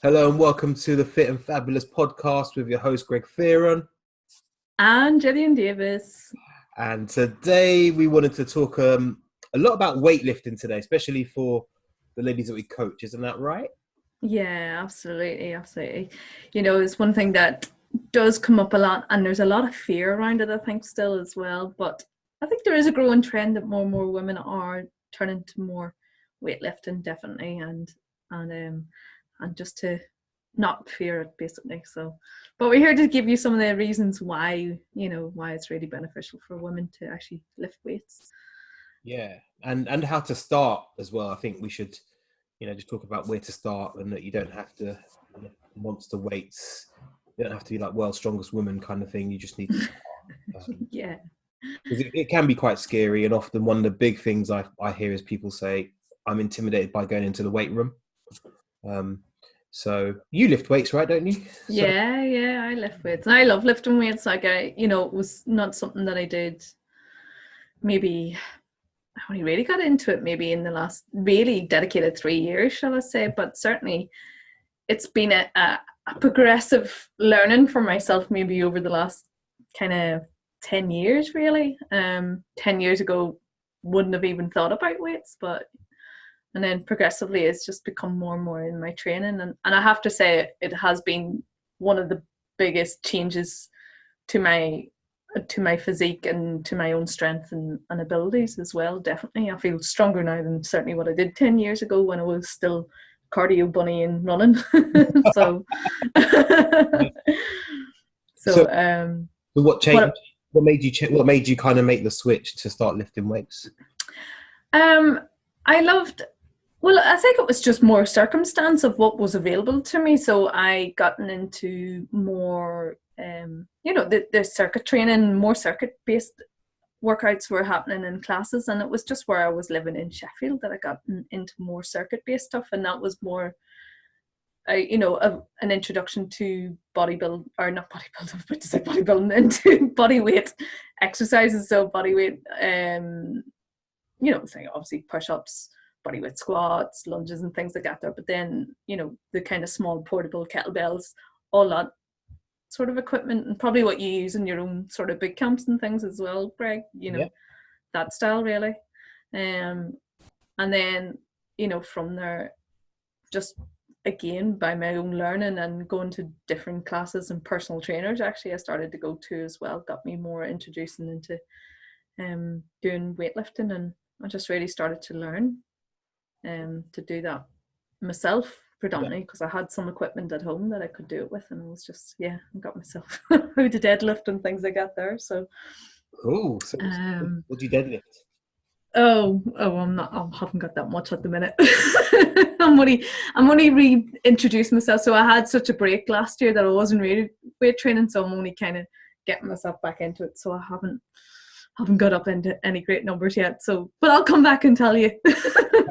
Hello and welcome to the Fit and Fabulous podcast with your host Greg Fearon. And Gillian Davis. And today we wanted to talk a lot about weightlifting today, especially for the ladies that we coach. Isn't that right? Yeah, absolutely. You know, it's one thing that does come up a lot, and there's a lot of fear around it, I think, still as well. But I think there is a growing trend that more and more women are turning to more weightlifting, definitely, and just to not fear it, basically. So, but we're here to give you some of the reasons why, why it's really beneficial for women to actually lift weights. Yeah, and how to start as well. I think we should, just talk about where to start, and that you don't have to monster weights. You don't have to be like world's strongest woman kind of thing. You just need to start. Yeah. Because it can be quite scary, and often one of the big things I hear is people say, "I'm intimidated by going into the weight room." So you lift weights, right? Don't you? Yeah, I lift weights. I love lifting weights. Like it was not something that I did. Maybe I only really got into it maybe in the last really dedicated 3 years, shall I say? But certainly, it's been a progressive learning for myself. Maybe over the last kind of 10 years, really. 10 years ago, wouldn't have even thought about weights, and then progressively it's just become more and more in my training, and I have to say it has been one of the biggest changes to my physique and to my own strength and abilities as well. Definitely I feel stronger now than certainly what I did 10 years ago when I was still cardio bunny and running. so So, so um what changed? what What made you? What made you kind of make the switch to start lifting weights? I loved, well, I think it was just more circumstance of what was available to me. So I gotten into more, the circuit training, more circuit-based workouts were happening in classes, and it was just where I was living in Sheffield that I got into more circuit-based stuff, and that was more, an introduction to bodybuilding, or not bodybuilding, but to say bodybuilding, into body weight exercises. So body weight, saying obviously push-ups, bodyweight squats, lunges and things like that there. But then, the kind of small portable kettlebells, all that sort of equipment, and probably what you use in your own sort of big camps and things as well, Greg, Yeah. that style really. And then, from there, just again by my own learning and going to different classes and personal trainers actually I started to go to as well, got me more introducing into doing weightlifting, and I just really started to learn to do that myself predominantly because I had some equipment at home that I could do it with, and I was just I got myself how to deadlift and things like that there. So So what do you deadlift? I'm not. I haven't got that much at the minute. I'm only reintroducing myself. So I had such a break last year that I wasn't really weight training, so I'm only kind of getting myself back into it. So I haven't got up into any great numbers yet. So, but I'll come back and tell you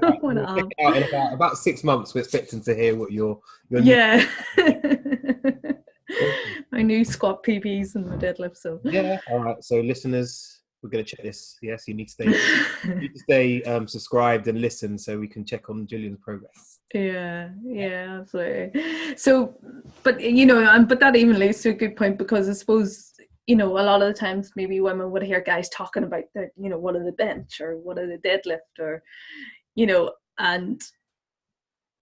Right, when we'll I check have. it out in about 6 months. We're expecting to hear what your Yeah. new. My new squat PBs and my deadlift. So Yeah. All right. So listeners, we're going to check this. Yes, you need to stay subscribed and listen so we can check on Gillian's progress. Yeah, absolutely. So, but but that even leads to a good point, because I suppose, a lot of the times maybe women would hear guys talking about their, what are the bench or what are the deadlift, or, and,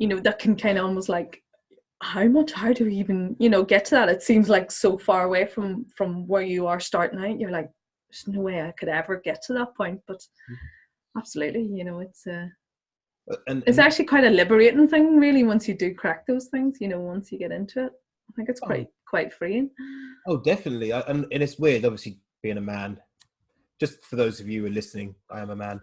that can kind of almost like, how do we even, get to that? It seems like so far away from where you are starting out. You're like, there's no way I could ever get to that point. But absolutely, it's actually quite a liberating thing, really, once you do crack those things, once you get into it. I think it's quite freeing. Oh, definitely. And it's weird, obviously, being a man. Just for those of you who are listening, I am a man.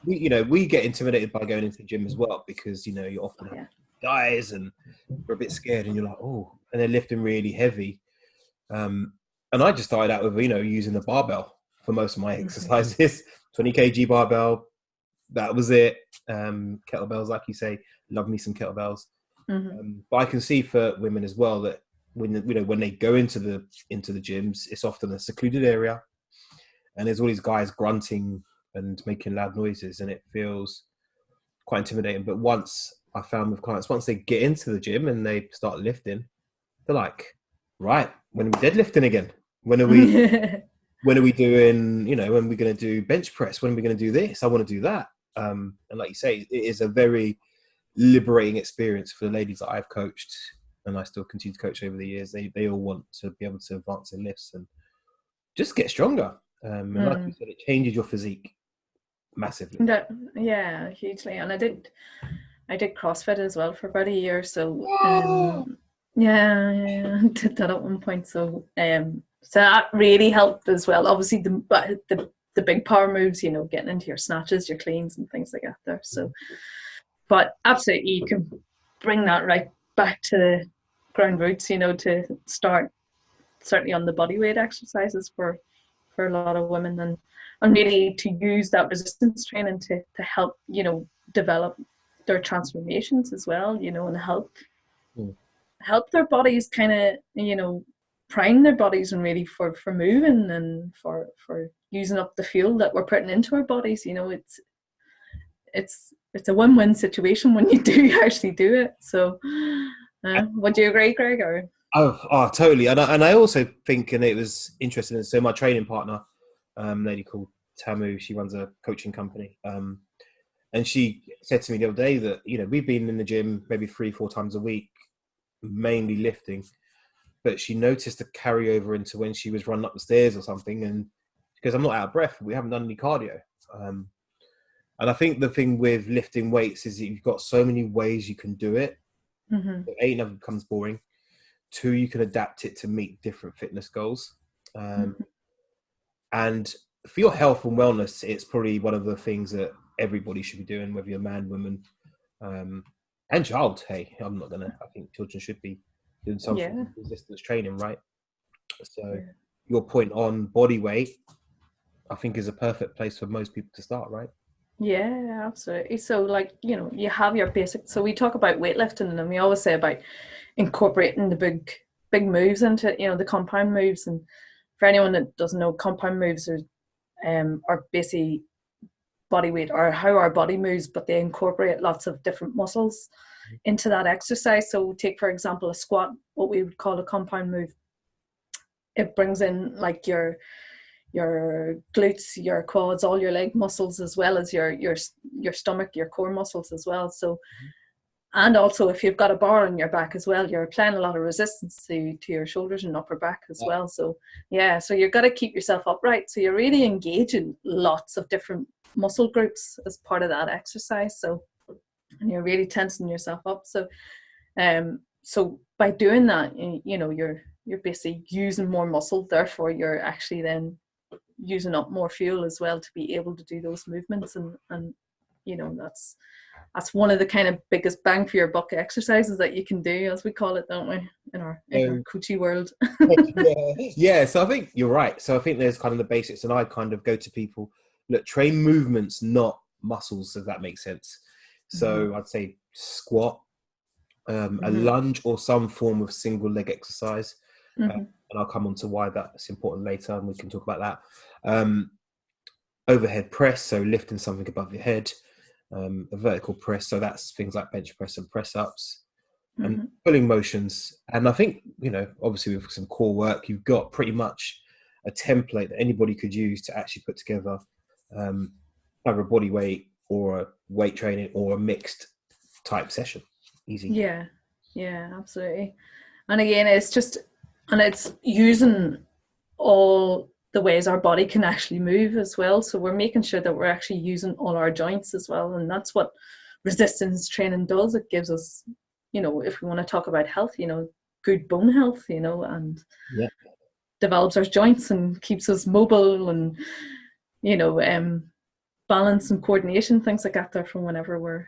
We get intimidated by going into the gym as well, because, you often have guys and you're a bit scared and you're like, oh, and they're lifting really heavy. And I just started out with, using the barbell for most of my exercises, 20 kg barbell. That was it. Kettlebells, like you say, love me some kettlebells. But I can see for women as well that when they go into the gyms, it's often a secluded area, and there's all these guys grunting and making loud noises, and it feels quite intimidating. But once I found with clients, once they get into the gym and they start lifting, they're like, right, when are we deadlifting again? When are we doing, when are we going to do bench press? When are we going to do this? I want to do that. And like you say, it is a very liberating experience for the ladies that I've coached, and I still continue to coach over the years. They all want to be able to advance in lifts and just get stronger. And like you said, it changes your physique massively. Yeah, hugely. And I did CrossFit as well for about a year. So yeah, I did that at one point. So so that really helped as well. Obviously the big power moves, getting into your snatches, your cleans and things like that there. So but absolutely you can bring that right back to the ground roots, to start certainly on the body weight exercises for a lot of women, and really to use that resistance training to help, develop their transformations as well, and help their bodies kind of, prime their bodies and really for moving and for using up the fuel that we're putting into our bodies. It's a win-win situation when you do actually do it. So would you agree, Greg? Or? Oh, totally. And I also think, and it was interesting, so my training partner, lady called Tamu, she runs a coaching company. And she said to me the other day that, we've been in the gym maybe 3-4 times a week, mainly lifting, but she noticed a carryover into when she was running up the stairs or something. And because I'm not out of breath, we haven't done any cardio. And I think the thing with lifting weights is that you've got so many ways you can do it. Mm-hmm. A, never becomes boring. 2, you can adapt it to meet different fitness goals. And for your health and wellness, it's probably one of the things that everybody should be doing, whether you're man, woman, and child. Hey, I think children should be doing some sort of resistance training, right? So your point on body weight, I think, is a perfect place for most people to start, right? Yeah, absolutely. So you have your basic, so we talk about weightlifting and we always say about incorporating the big moves into, the compound moves. And for anyone that doesn't know, compound moves are basically body weight or how our body moves, but they incorporate lots of different muscles into that exercise. So take, for example, a squat, what we would call a compound move. It brings in like your glutes, your quads, all your leg muscles, as well as your stomach, your core muscles as well. So, and also if you've got a bar on your back as well, you're applying a lot of resistance to your shoulders and upper back as well. So so you've got to keep yourself upright. So you're really engaging lots of different muscle groups as part of that exercise. So, and you're really tensing yourself up. So, so by doing that, you're basically using more muscle. Therefore, you're actually then using up more fuel as well to be able to do those movements. And that's one of the kind of biggest bang for your buck exercises that you can do, as we call it, don't we, in our coachy world. So I think you're right. So I think there's kind of the basics, and I kind of go to people, look, train movements, not muscles, if that makes sense. So I'd say squat, a lunge, or some form of single leg exercise. And I'll come on to why that's important later, and we can talk about that. Overhead press, so lifting something above your head. A vertical press, so that's things like bench press and press ups, and pulling motions. And I think, obviously with some core work, you've got pretty much a template that anybody could use to actually put together either a body weight or a weight training or a mixed type session. Easy. Yeah, absolutely. And again, it's using all the ways our body can actually move as well. So we're making sure that we're actually using all our joints as well. And that's what resistance training does. It gives us, if we want to talk about health, good bone health, and develops our joints and keeps us mobile and, balance and coordination, things like that there from whenever we're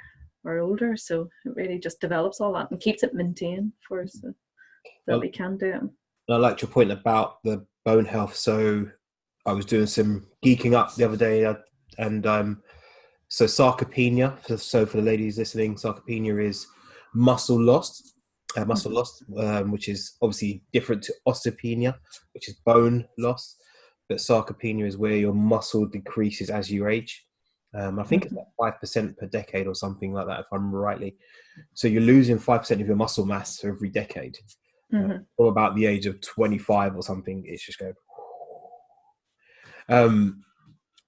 older. So it really just develops all that and keeps it maintained for us so that we can do it. I liked your point about the bone health. So I was doing some geeking up the other day, and so sarcopenia. So for the ladies listening, sarcopenia is muscle loss, which is obviously different to osteopenia, which is bone loss. But sarcopenia is where your muscle decreases as you age. I think it's like 5% per decade or something like that, if I remember rightly. So you're losing 5% of your muscle mass every decade. Or about the age of 25 or something, it's just going.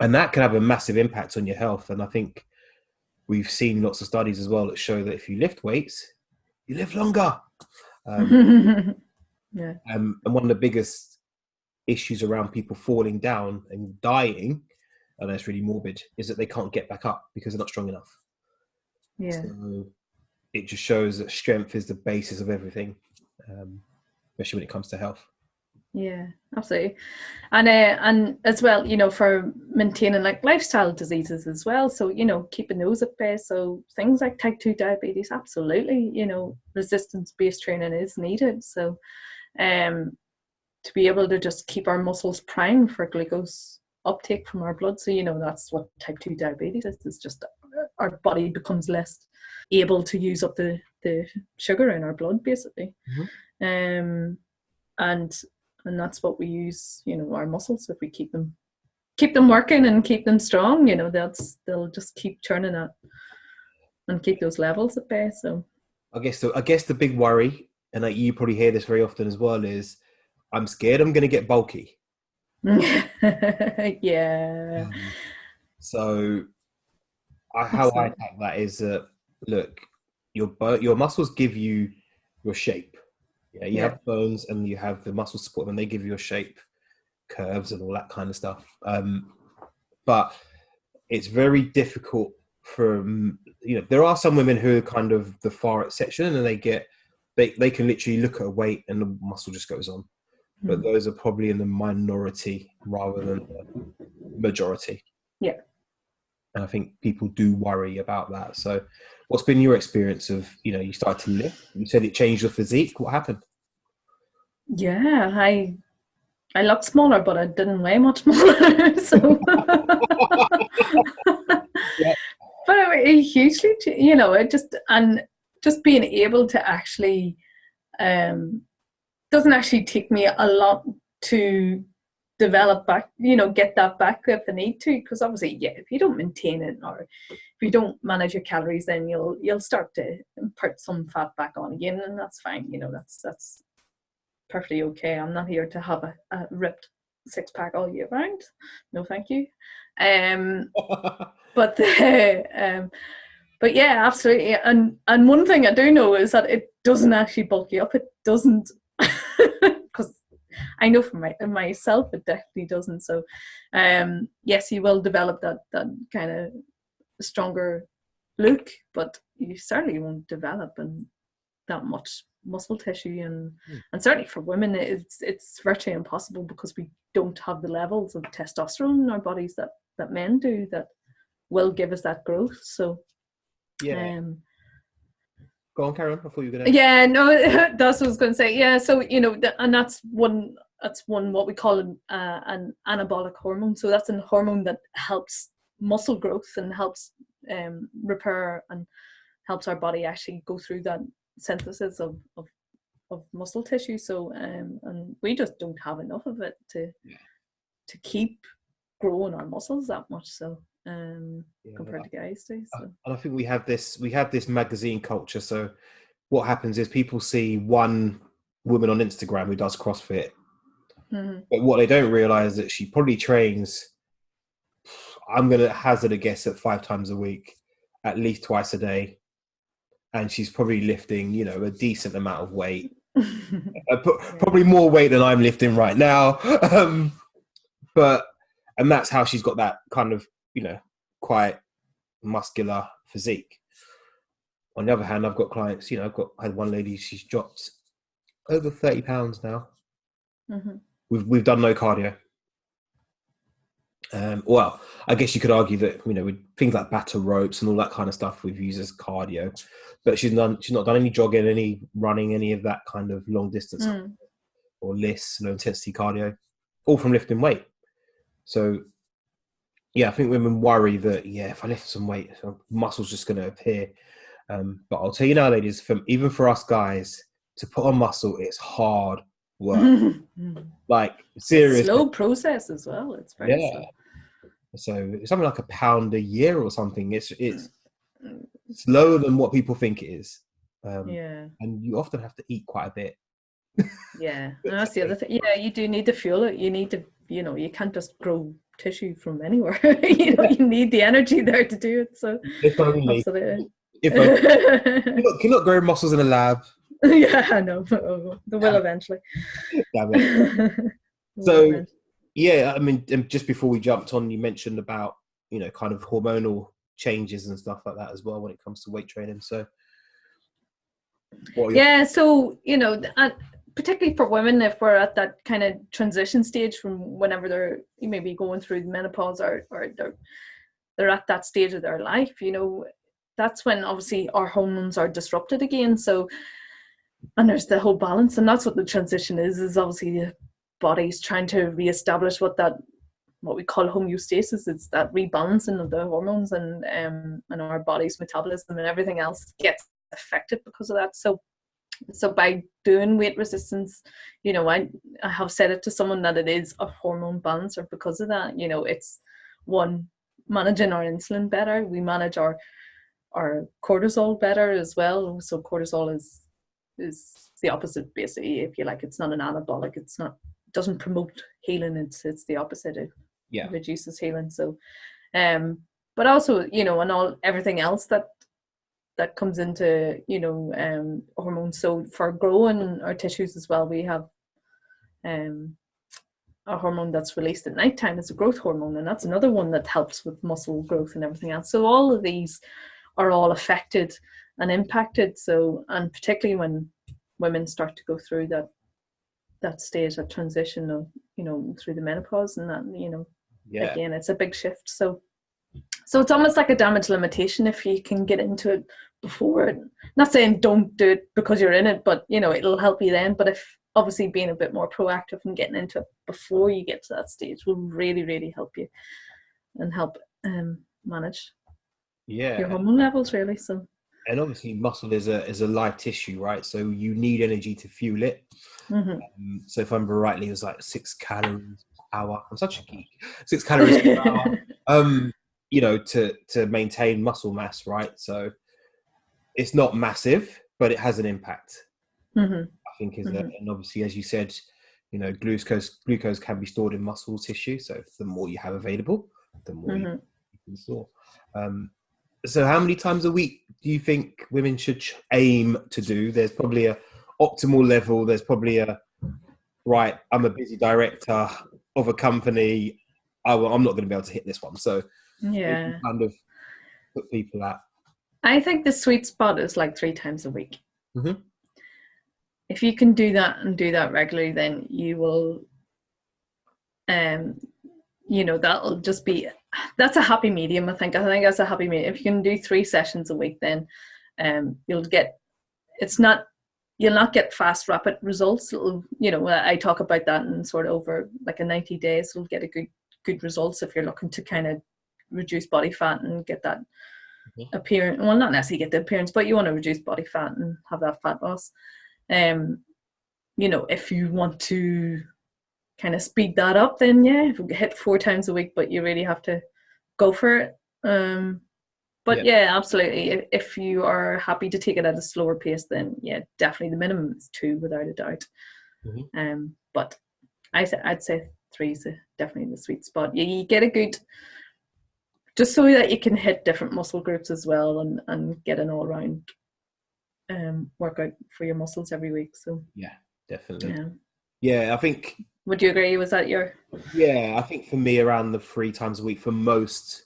And that can have a massive impact on your health. And I think we've seen lots of studies as well that show that if you lift weights, you live longer. Yeah. And one of the biggest issues around people falling down and dying, and it's really morbid, is that they can't get back up because they're not strong enough. Yeah. So it just shows that strength is the basis of everything, especially when it comes to health. Yeah, absolutely. And as well, you know, for maintaining like lifestyle diseases as well. So, you know, keeping those at bay. So things like type 2 diabetes, absolutely, you know, resistance-based training is needed. So to be able to just keep our muscles primed for glucose uptake from our blood. So, you know, that's what type 2 diabetes is. It's just our body becomes less able to use up the sugar in our blood, basically. And that's what we use, you know, our muscles, if we keep them working and keep them strong, you know, they'll just keep churning out and keep those levels at bay. So I guess the big worry, and like you probably hear this very often as well, is I'm scared I'm going to get bulky. Yeah. So how I attack that is that, look, your muscles give you your shape. Yeah, you have bones and you have the muscle support, and they give you your shape, curves, and all that kind of stuff. But it's very difficult for, you know, there are some women who are kind of the far exception, and they can literally look at a weight and the muscle just goes on. But those are probably in the minority rather than the majority. Yeah. And I think people do worry about that. So what's been your experience of, you know, you started to lift, you said it changed your physique. What happened? Yeah, I looked smaller, but I didn't weigh much more. So, Yeah. But it hugely, you know, just being able to actually, doesn't actually take me a lot to develop back, you know, get that back if I need to, because obviously, yeah, if you don't maintain it or if you don't manage your calories, then you'll start to put some fat back on again, and that's fine. You know, that's perfectly okay. I'm not here to have a ripped six-pack all year round. No, thank you. But yeah, absolutely. And one thing I do know is that it doesn't actually bulk you up. It doesn't, because I know for myself it definitely doesn't. So yes, you will develop that kind of stronger look, but you certainly won't develop that much muscle tissue, and certainly for women it's virtually impossible, because we don't have the levels of testosterone in our bodies that men do, that will give us that growth. So yeah. Go on, Karen, before you go down. Yeah, no, that's what I was going to say. Yeah, so, you know, and that's one what we call an anabolic hormone. So that's a hormone that helps muscle growth and helps repair and helps our body actually go through that synthesis of muscle tissue. So and we just don't have enough of it to keep growing our muscles that much. So compared to guys do. So. And I think we have this magazine culture. So what happens is people see one woman on Instagram who does CrossFit, but what they don't realize is that she probably trains, I'm going to hazard a guess, at 5 times a week, at least twice a day. And she's probably lifting, you know, a decent amount of weight, probably more weight than I'm lifting right now. And that's how she's got that kind of, you know, quite muscular physique. On the other hand, I've got clients, you know, I had one lady, she's dropped over 30 pounds now. We've done no cardio. Well, I guess you could argue that, you know, with things like battle ropes and all that kind of stuff, we've used as cardio, but she's not done any jogging, any running, any of that kind of long distance or LISS, low intensity cardio, all from lifting weight. So yeah, I think women worry that, if I lift some weight, muscle's just going to appear. But I'll tell you now, ladies, even for us guys, to put on muscle, it's hard work. Like, serious. Slow process as well. It's very slow. So it's something like £1 a year or something. It's lower than what people think it is. And you often have to eat quite a bit. Yeah, and that's the other thing. Yeah, you do need to fuel it. You need to, you can't just grow tissue from anywhere. You need the energy there to do it. So if only, absolutely. If only. Cannot grow muscles in a lab. Yeah, I know. They will eventually. Damn it. So, yeah, I mean, just before we jumped on, you mentioned about, kind of hormonal changes and stuff like that as well when it comes to weight training. So, yeah, so, particularly for women, if we're at that kind of transition stage from whenever they're maybe going through the menopause or they're at that stage of their life, that's when obviously our hormones are disrupted again. So, and there's the whole balance, and that's what the transition is obviously the body's trying to reestablish what we call homeostasis. It's that rebalancing of the hormones, and our body's metabolism and everything else gets affected because of that. So by doing weight resistance, I have said it to someone that it is a hormone balancer because of that. It's one, managing our insulin better. We manage our cortisol better as well. So cortisol is the opposite, basically, if you like. It's not an anabolic. Doesn't promote healing. It's the opposite. It reduces healing. So, but also, and everything else that comes into, hormones. So for growing our tissues as well, we have a hormone that's released at nighttime. It's a growth hormone, and that's another one that helps with muscle growth and everything else. So all of these are all affected and impacted. So, and particularly when women start to go through that stage, that transition of, through the menopause and that, again, it's a big shift. So it's almost like a damage limitation if you can get into it before. Not saying don't do it because you're in it, but it'll help you then. But if obviously being a bit more proactive and getting into it before you get to that stage will really, really help you and help manage your hormone levels, really. So, and obviously muscle is a live tissue, right? So you need energy to fuel it. So if I remember rightly, it was like 6 calories per hour. I'm such a geek. 6 calories per hour. To maintain muscle mass, right? So it's not massive, but it has an impact. I think that, and obviously, as you said, glucose can be stored in muscle tissue. So the more you have available, the more you can store. So how many times a week do you think women should aim to do? There's probably a optimal level. There's probably I'm a busy director of a company. I'm not going to be able to hit this one. So kind of put people at. I think the sweet spot is like 3 times a week. If you can do that and do that regularly, then you will, that'll just be, that's a happy medium. I think that's a happy medium. If you can do 3 sessions a week, then you'll not get fast, rapid results. I talk about that and sort of over like a 90 days, you'll get a good results if you're looking to kind of reduce body fat and get that appearance. Well, not necessarily get the appearance, but you want to reduce body fat and have that fat loss. If you want to kind of speed that up, then if we hit 4 times a week, but you really have to go for it. But absolutely. If you are happy to take it at a slower pace, then definitely the minimum is 2 without a doubt. But I'd say 3 is definitely the sweet spot. You get a good, just so that you can hit different muscle groups as well and get an all round workout for your muscles every week. So definitely. I think, would you agree? Was that your? I think for me, around the 3 times a week for most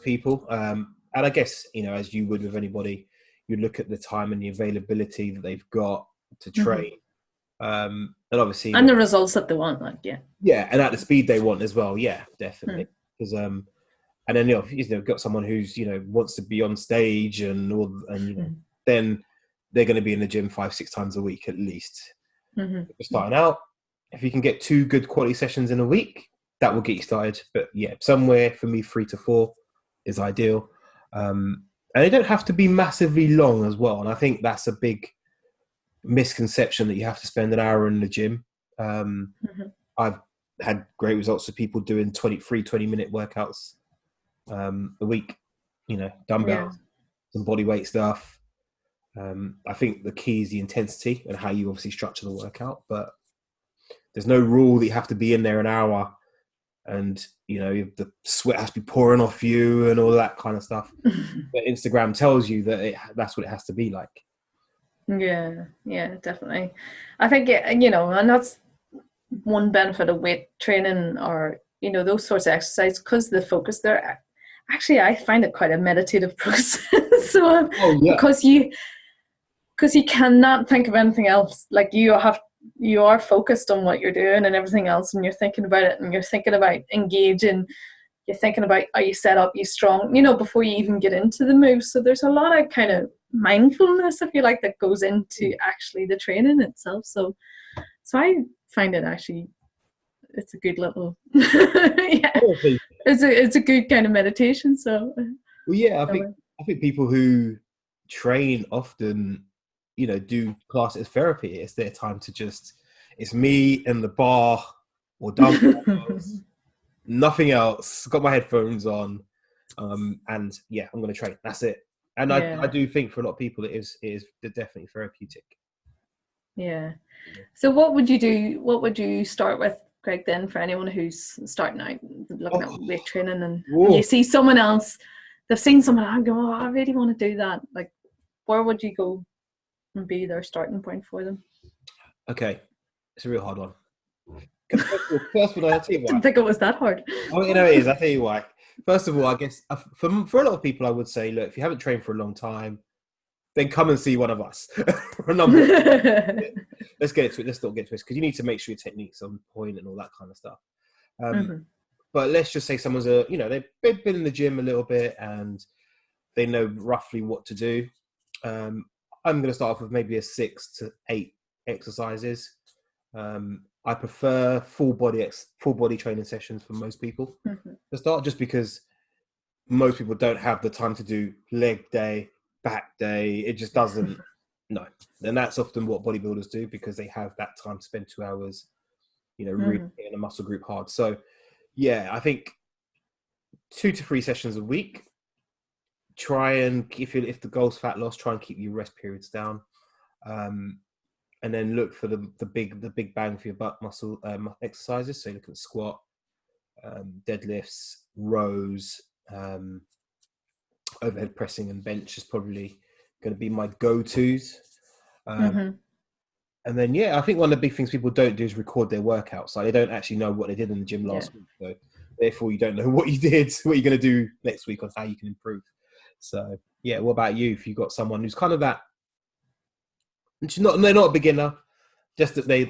people, and I guess as you would with anybody, you look at the time and the availability that they've got to train, and obviously the results that they want, and at the speed they want as well, definitely, because and then you've got someone who's wants to be on stage and then they're going to be in the gym 5-6 times a week at least. If you're starting out, if you can get 2 good quality sessions in a week, that will get you started. But somewhere for me 3 to 4 is ideal, and they don't have to be massively long as well. And I think that's a big misconception that you have to spend an hour in the gym. I've had great results of people doing 20-minute workouts a week. You know, dumbbells, some body weight stuff. I think the key is the intensity and how you obviously structure the workout, but there's no rule that you have to be in there an hour and, you know, the sweat has to be pouring off you and all that kind of stuff. But Instagram tells you that that's what it has to be like. Yeah, definitely. I think, you know, and that's one benefit of weight training or, you know, those sorts of exercise, because the focus there, actually, I find it quite a meditative process. So, because you cannot think of anything else. Like you are focused on what you're doing and everything else, and you're thinking about it, and you're thinking about engaging. You're thinking about, are you set up, you strong, you know, before you even get into the moves. So there's a lot of kind of mindfulness, if you like, that goes into actually the training itself. So I find it actually, it's a good little, it's a good kind of meditation. So, well, yeah, I think people who train often, you know, do class as therapy. It's their time to it's me and the bar or dumbbells. Nothing else. Got my headphones on, and yeah, I'm going to train. That's it. And I do think for a lot of people, it is definitely therapeutic. Yeah. So what would you do? What would you start with, Greg? Then for anyone who's starting out looking at weight training, and you see someone else, they've seen someone and go, I really want to do that. Like, where would you go and be their starting point for them? Okay, it's a real hard one. First of all, I'll tell you why. I didn't think it was that hard. Oh, you know, it is. I'll tell you why. First of all, I guess for a lot of people, I would say, look, if you haven't trained for a long time, then come and see one of us. Let's get into it. Let's not get to it, because you need to make sure your technique's on point and all that kind of stuff. But let's just say someone's they've been in the gym a little bit and they know roughly what to do. I'm going to start off with maybe 6 to 8 exercises. I prefer full body training sessions for most people to start, just because most people don't have the time to do leg day, back day. It just doesn't. No, and that's often what bodybuilders do, because they have that time to spend 2 hours, you know, really hitting a muscle group hard. So, yeah, I think 2 to 3 sessions a week. Try and if the goal's fat loss, try and keep your rest periods down. And then look for the big bang for your butt muscle exercises. So look at squat, deadlifts, rows, overhead pressing, and bench is probably going to be my go-tos. And then, I think one of the big things people don't do is record their workouts. Like, they don't actually know what they did in the gym last week. So therefore, you don't know what you did, what you're going to do next week, on how you can improve. So, yeah, what about you? If you've got someone who's kind of that, they're not a beginner, just that they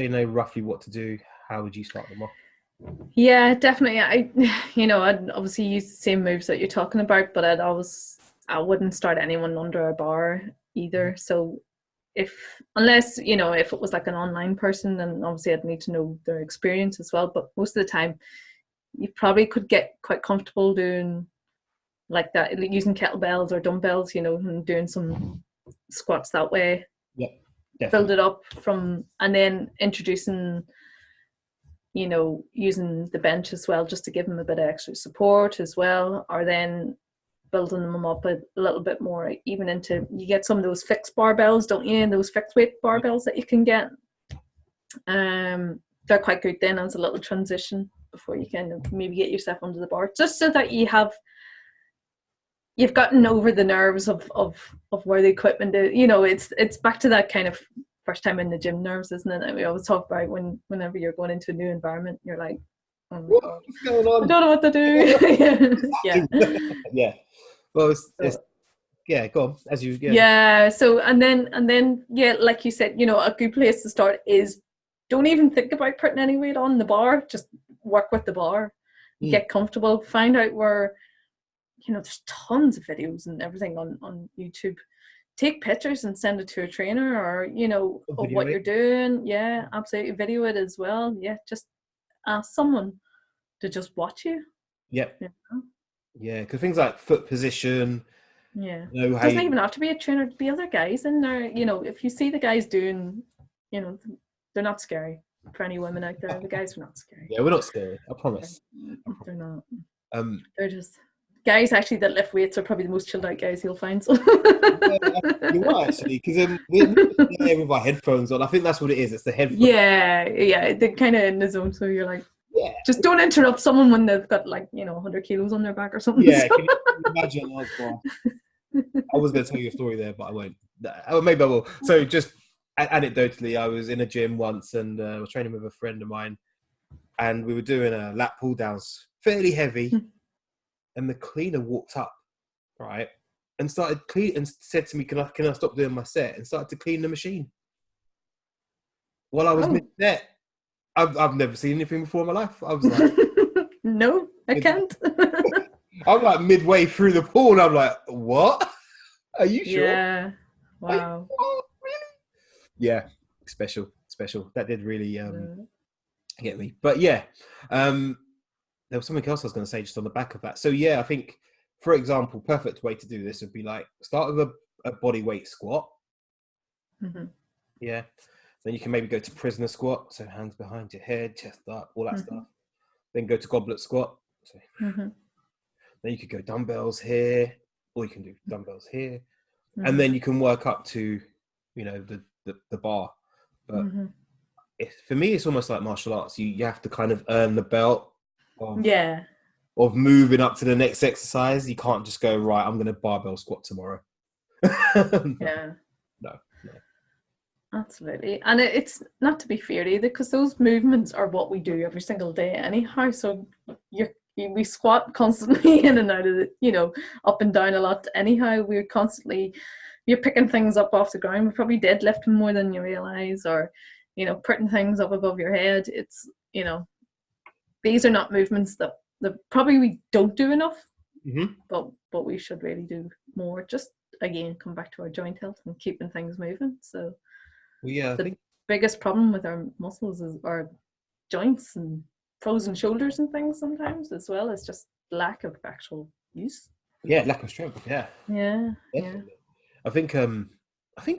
know roughly what to do, how would you start them off? Yeah, definitely. I'd obviously use the same moves that you're talking about, but I wouldn't start anyone under a bar either. So unless if it was like an online person, then obviously I'd need to know their experience as well. But most of the time, you probably could get quite comfortable doing like that, using kettlebells or dumbbells, and doing some squats that way. Yeah, definitely. Build it up and then introducing, using the bench as well, just to give them a bit of extra support as well, or then building them up a little bit more, even into, you get some of those fixed barbells, don't you? Those fixed weight barbells that you can get. They're quite good then as a little transition before you kind of maybe get yourself under the bar, just so that you've gotten over the nerves of where the equipment is. It's back to that kind of first time in the gym nerves, isn't it? That we always talk about whenever you're going into a new environment, you're like, oh my God, what's going on? I don't know what to do. Yeah. Yeah. Well, yeah, go on. As you, yeah. So and then yeah, like you said, a good place to start is, don't even think about putting any weight on the bar. Just work with the bar. Get comfortable. Find out where. There's tons of videos and everything on YouTube. Take pictures and send it to a trainer, or of what you're doing. Yeah, absolutely. Video it as well. Yeah, just ask someone to just watch you. Yep. Yeah, because things like foot position. Yeah. It doesn't even have to be a trainer. It could be other guys in there. If you see the guys doing, they're not scary. for any women out there. The guys are not scary. Yeah, we're not scary. I promise. They're not. Um, They're just guys actually that lift weights are probably the most chilled out guys you'll find. So. yeah, you're right, actually, because we're there with our headphones on. I think that's what it is. It's the headphones. Yeah, they're kind of in the zone. So you're like, just don't interrupt someone when they've got 100 kilos on their back or something. Yeah, can you imagine? Oh, God. I was going to tell you a story there, but I won't. Maybe I will. So just anecdotally, I was in a gym once and I was training with a friend of mine, and we were doing a lat pull downs, fairly heavy, and the cleaner walked up, right, and started clean and said to me, "Can I stop doing my set?" and started to clean the machine while I was mid-set. I've never seen anything before in my life. I was like, no, I can't. I'm like midway through the pool, and I'm like, "What? Are you sure?" Yeah. Wow. Really? Yeah. Special. That did really get me. But yeah, there was something else I was going to say just on the back of that. So yeah, I think, for example, perfect way to do this would be like start with a body weight squat. Mm-hmm. Yeah. Then you can maybe go to prisoner squat, so hands behind your head, chest up, all that stuff. Then go to goblet squat. So, then you could go dumbbells here, or you can do dumbbells here, and then you can work up to, the bar. But for me, it's almost like martial arts. You have to kind of earn the belt of moving up to the next exercise. You can't just go, right, I'm going to barbell squat tomorrow. No. Absolutely. And it's not to be feared either, because those movements are what we do every single day anyhow. So we squat constantly in and out of the, up and down a lot anyhow. You're picking things up off the ground. We're probably deadlifting more than you realize, or, putting things up above your head. It's, these are not movements that probably we don't do enough, but we should really do more. Just, again, come back to our joint health and keeping things moving. So I think biggest problem with our muscles is our joints and frozen shoulders and things sometimes as well. It's just lack of actual use. Yeah, lack of strength. Yeah. Definitely. I think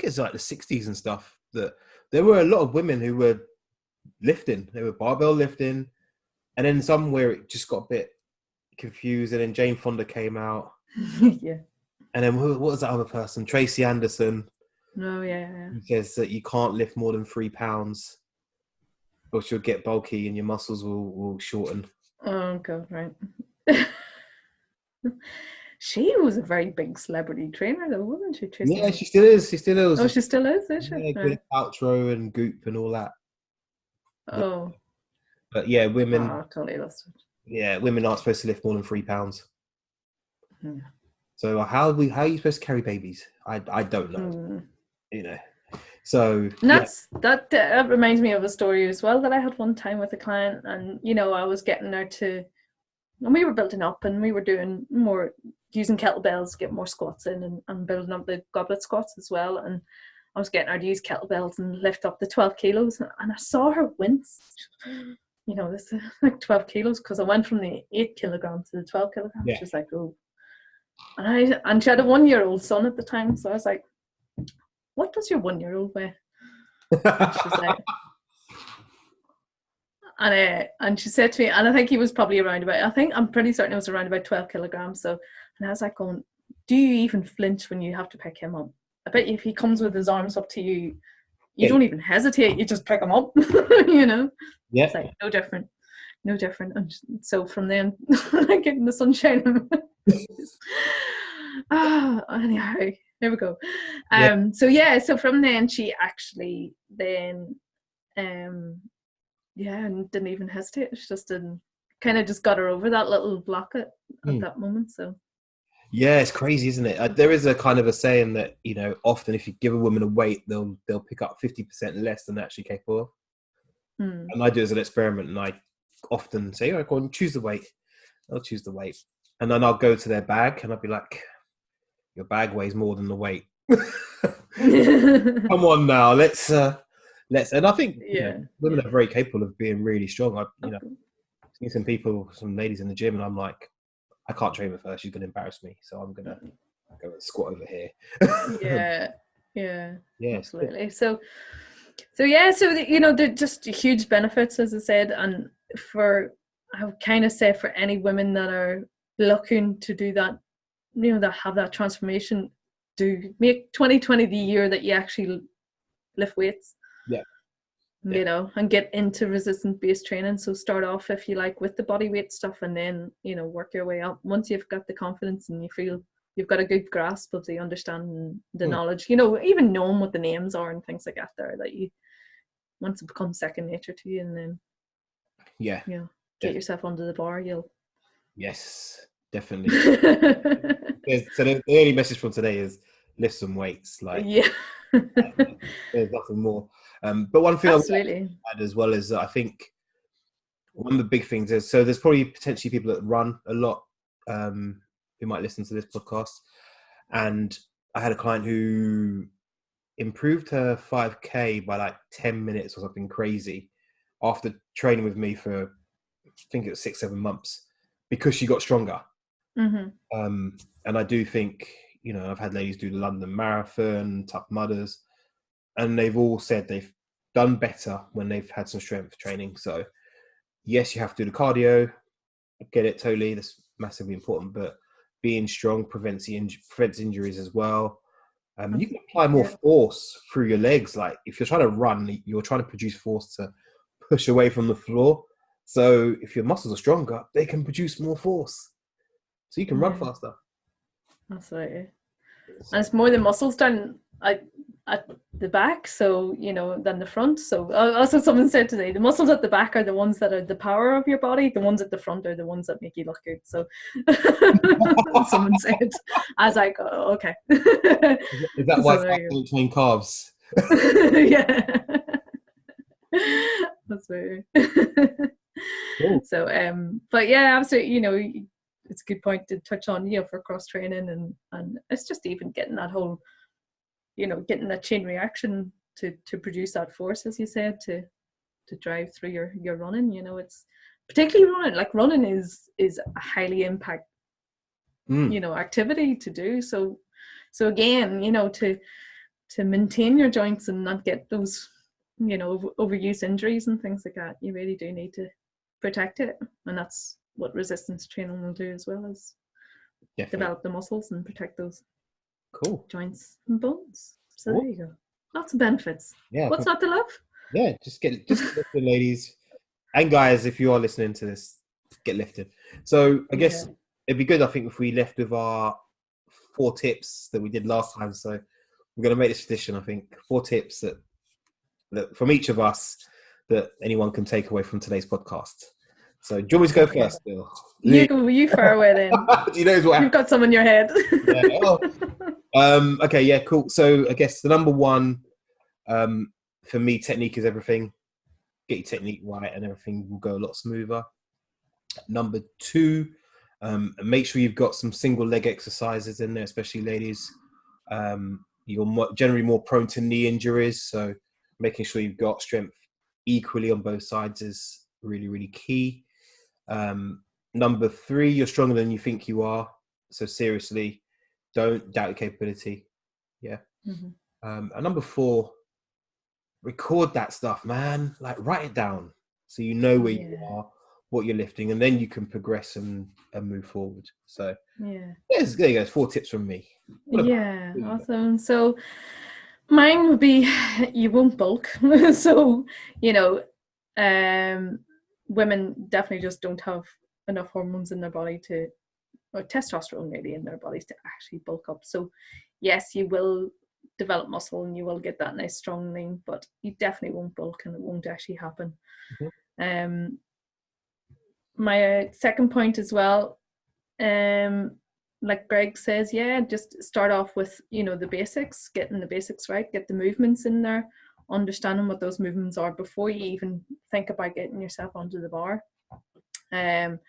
it's like the 60s and stuff that there were a lot of women who were lifting. They were barbell lifting, and then somewhere it just got a bit confused. And then Jane Fonda came out. Yeah. And then what was that other person? Tracy Anderson. Oh, yeah. He says that you can't lift more than 3 pounds, or you'll get bulky and your muscles will shorten. Oh, God, right. She was a very big celebrity trainer, though, wasn't she, Tracy? Yeah, she still is. Oh, she still is she? Yeah, good outro and Goop and all that. Oh. But yeah, women. Oh, totally lost it. Yeah, women aren't supposed to lift more than 3 pounds. Hmm. So how are you supposed to carry babies? I don't know. So and that reminds me of a story as well that I had one time with a client, and I was getting her to, and we were building up and we were doing more using kettlebells to get more squats in and building up the goblet squats as well, and I was getting her to use kettlebells and lift up the 12 kilos, and I saw her wince. This is like 12 kilos, because I went from the 8 kilograms to the 12 kilograms. She's like, oh. And she had a 1-year-old son at the time, so I was like, what does your 1-year-old weigh? She's like, and she said to me, and I think he was probably I'm pretty certain it was around about 12 kilograms. So, and I was like going, do you even flinch when you have to pick him up? I bet if he comes with his arms up to you, you don't even hesitate. You just pick him up, Yeah. It's like, no different. And so from then, I get in the sunshine. Anyhow, there we go. So from then she actually then and didn't even hesitate. She just just got her over that little block at that moment. So yeah, it's crazy, isn't it? There is a kind of a saying that often if you give a woman a weight, they'll pick up 50% less than they're actually capable of. And I do as an experiment, and I often say, "Oh, go on, choose the weight." I'll choose the weight, and then I'll go to their bag, and I'll be like, "Your bag weighs more than the weight. Come on now, let's." And I think women are very capable of being really strong. I've seen some ladies in the gym, and I'm like, I can't train with her. She's going to embarrass me, so I'm going to go and squat over here. Yeah, absolutely. So So they're just huge benefits, as I said, and I would kind of say for any women that are looking to do that, that have that transformation, do make 2020 the year that you actually lift weights. Yeah. And get into resistance-based training. So start off, if you like, with the body weight stuff, and then work your way up. Once you've got the confidence and you feel you've got a good grasp of the understanding, the knowledge, even knowing what the names are and things like that, that you, once it becomes second nature to you, and then get yourself under the bar, yes, definitely. So the early message from today is lift some weights, there's nothing more. But one thing absolutely. I want to add as well is that I think one of the big things is, so there's probably potentially people that run a lot who might listen to this podcast, and I had a client who improved her 5K by like 10 minutes or something crazy after training with me for, I think it was 6-7 months, because she got stronger. And I do think, I've had ladies do the London Marathon, Tough Mudders, and they've all said they've done better when they've had some strength training. So yes, you have to do the cardio. I get it totally. That's massively important, but being strong prevents injuries as well. You can apply more force through your legs. Like if you're trying to run, you're trying to produce force to push away from the floor. So if your muscles are stronger, they can produce more force. So you can run faster. Absolutely. And it's more the muscles down at the back, so than the front. So also someone said today, the muscles at the back are the ones that are the power of your body, the ones at the front are the ones that make you look good. So someone said, as I go, okay. Is that why it's between calves? Yeah. That's weird. Cool. So but yeah, absolutely, it's a good point to touch on, for cross training, and it's just even getting that whole, getting that chain reaction to produce that force, as you said, to drive through your running. It's particularly running. Like running is a highly impact, activity to do. So again, to maintain your joints and not get those, overuse injuries and things like that, you really do need to protect it, and that's what resistance training will do, as well as develop the muscles and protect those joints and bones. So there you go. Lots of benefits. Yeah. What's not to love? Yeah, just get lifted, ladies and guys. If you are listening to this, get lifted. So I guess it'd be good, I think, if we left with our 4 tips that we did last time. So we're going to make this tradition. I think 4 tips that from each of us that anyone can take away from today's podcast. So do you want me to go first, Bill? You far away then. You know what? You've got some in your head. Okay, yeah, cool. So I guess the number 1 for me, technique is everything. Get your technique right and everything will go a lot smoother. Number 2, make sure you've got some single leg exercises in there, especially ladies. You're generally more prone to knee injuries, so making sure you've got strength equally on both sides is really, really key. Number 3, you're stronger than you think you are. So seriously, don't doubt your capability. Yeah. And number 4, record that stuff, man. Like write it down so you know where you are, what you're lifting, and then you can progress and move forward. So there you go. 4 tips from me. Awesome. So mine would be, you won't bulk. So women definitely just don't have enough hormones in their body or testosterone really in their bodies to actually bulk up. So yes, you will develop muscle and you will get that nice strong lean, but you definitely won't bulk, and it won't actually happen. My second point as well, like Greg says, just start off with the basics, getting the basics right, get the movements in there, understanding what those movements are before you even think about getting yourself onto the bar. And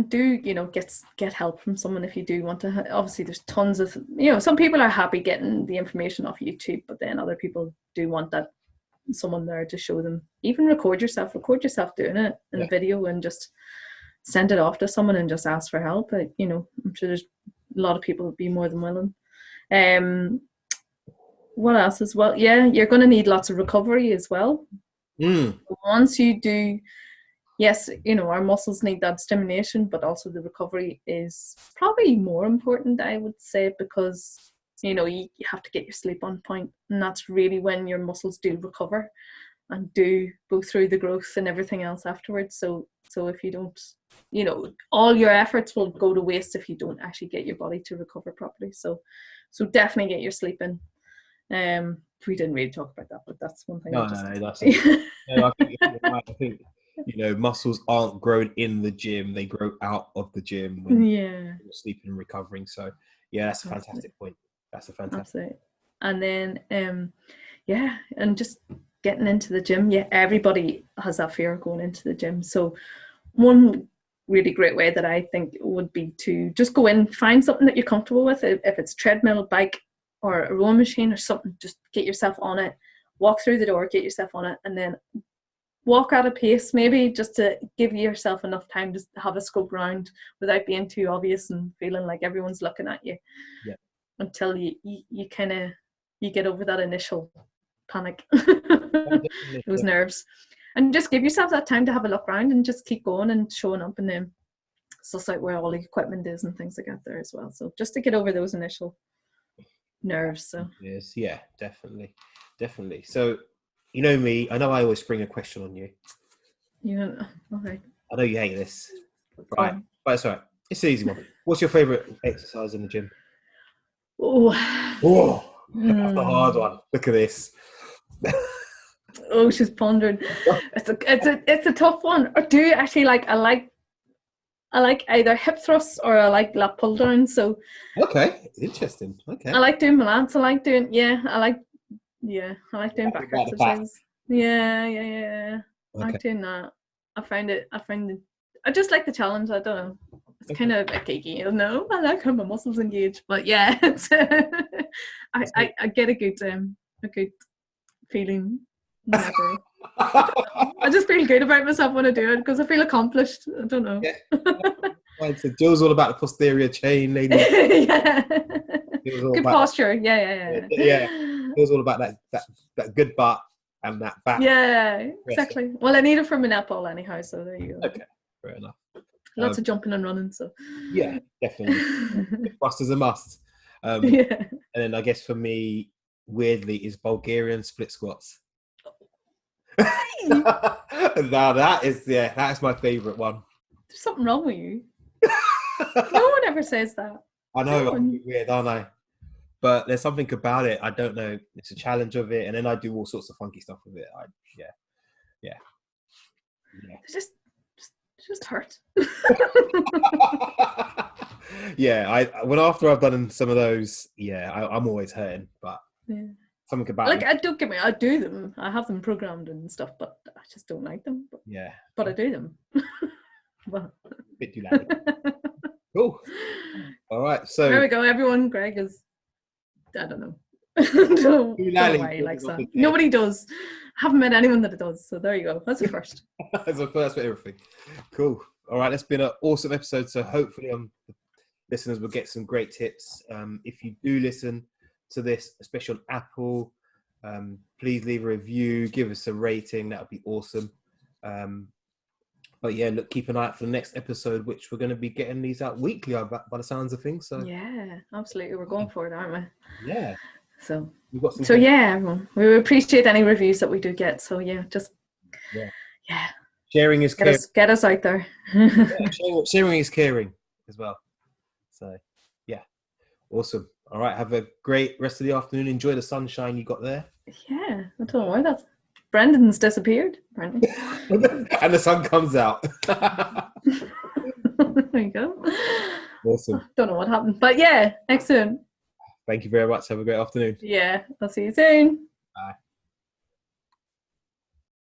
do get help from someone if you do want to. Obviously there's tons of some people are happy getting the information off YouTube, but then other people do want that someone there to show them. Even record yourself doing it in a video and just send it off to someone and just ask for help. I'm sure there's a lot of people would be more than willing. what else as well? Yeah, you're going to need lots of recovery as well. Once you do, yes, our muscles need that stimulation, but also the recovery is probably more important, I would say, because you have to get your sleep on point, and that's really when your muscles do recover and do go through the growth and everything else afterwards. So if you don't, all your efforts will go to waste if you don't actually get your body to recover properly. So definitely get your sleep in. We didn't really talk about that, but that's one thing. No, that's it. No, I think muscles aren't grown in the gym; they grow out of the gym when you're sleeping and recovering. So, yeah, that's a fantastic point. That's a fantastic. Absolutely. And then, and just getting into the gym. Yeah, everybody has that fear of going into the gym. So, one really great way that I think would be to just go in, find something that you're comfortable with. If it's treadmill, bike, or a rowing machine or something, just get yourself on it, walk through the door, get yourself on it, and then walk at a pace, maybe just to give yourself enough time to have a scope around without being too obvious and feeling like everyone's looking at you. Yeah. Until you get over that initial panic, those nerves, and just give yourself that time to have a look around and just keep going and showing up, and then suss out where all the equipment is and things like that there as well. So just to get over those initial nerves. So yes, yeah, definitely. So me, I know I always spring a question on you. Okay. I know you hate this, right? But it's all right. It's an easy one. What's your favorite exercise in the gym? Oh, that's the hard one. Look at this. Oh, she's pondering. It's a tough one. Or do you actually like? I like either hip thrusts or I like lat pull downs. So okay, interesting. Okay, I like doing lats. I like doing I like doing back exercises. Yeah. Okay. I like doing that. I just like the challenge. I don't know. It's kind of a geeky, I like how my muscles engage, but yeah, it's I get a good feeling whenever. I just feel good about myself when I do it because I feel accomplished. I don't know. Yeah. So Jill's all about the posterior chain, lady. Yeah. Good posture. Yeah. It was all about that good butt and that back. Yeah, exactly. Well, I need it for my netball anyhow, so there you go. Okay, fair enough. Lots of jumping and running, so yeah, definitely. Thrust is a must. And then I guess for me, weirdly, is Bulgarian split squats. Now that's my favorite one. There's something wrong with you. No one ever says that. I know, I'm weird, aren't I? But there's something about it. I don't know. It's a challenge of it, and then I do all sorts of funky stuff with it. Yeah. It just hurts. Yeah, when after I've done some of those, I'm always hurting. But something about I don't get me. I do them. I have them programmed and stuff, but I just don't like them. But I do them. Well, bit too loud. Cool. All right, so there we go. Everyone, Greg is. I don't know. Don't know why he likes that. Nobody does. I haven't met anyone that does. So there you go. That's a first. That's a first for everything. Cool. All right, that's been an awesome episode. So hopefully, listeners will get some great tips. If you do listen to this, especially on Apple, please leave a review, give us a rating. That would be awesome. But yeah, look, keep an eye out for the next episode, which we're going to be getting these out weekly by the sounds of things. So yeah, absolutely, we're going for it, aren't we? Yeah. So everyone, we appreciate any reviews that we do get. So sharing is caring. Get us out there. Sharing is caring as well. So yeah, awesome. All right, have a great rest of the afternoon. Enjoy the sunshine you got there. Yeah, I don't know why that's. Brendan's disappeared, apparently. And the sun comes out. There you go. Awesome. Don't know what happened, but yeah, excellent. Thank you very much. Have a great afternoon. Yeah, I'll see you soon. Bye.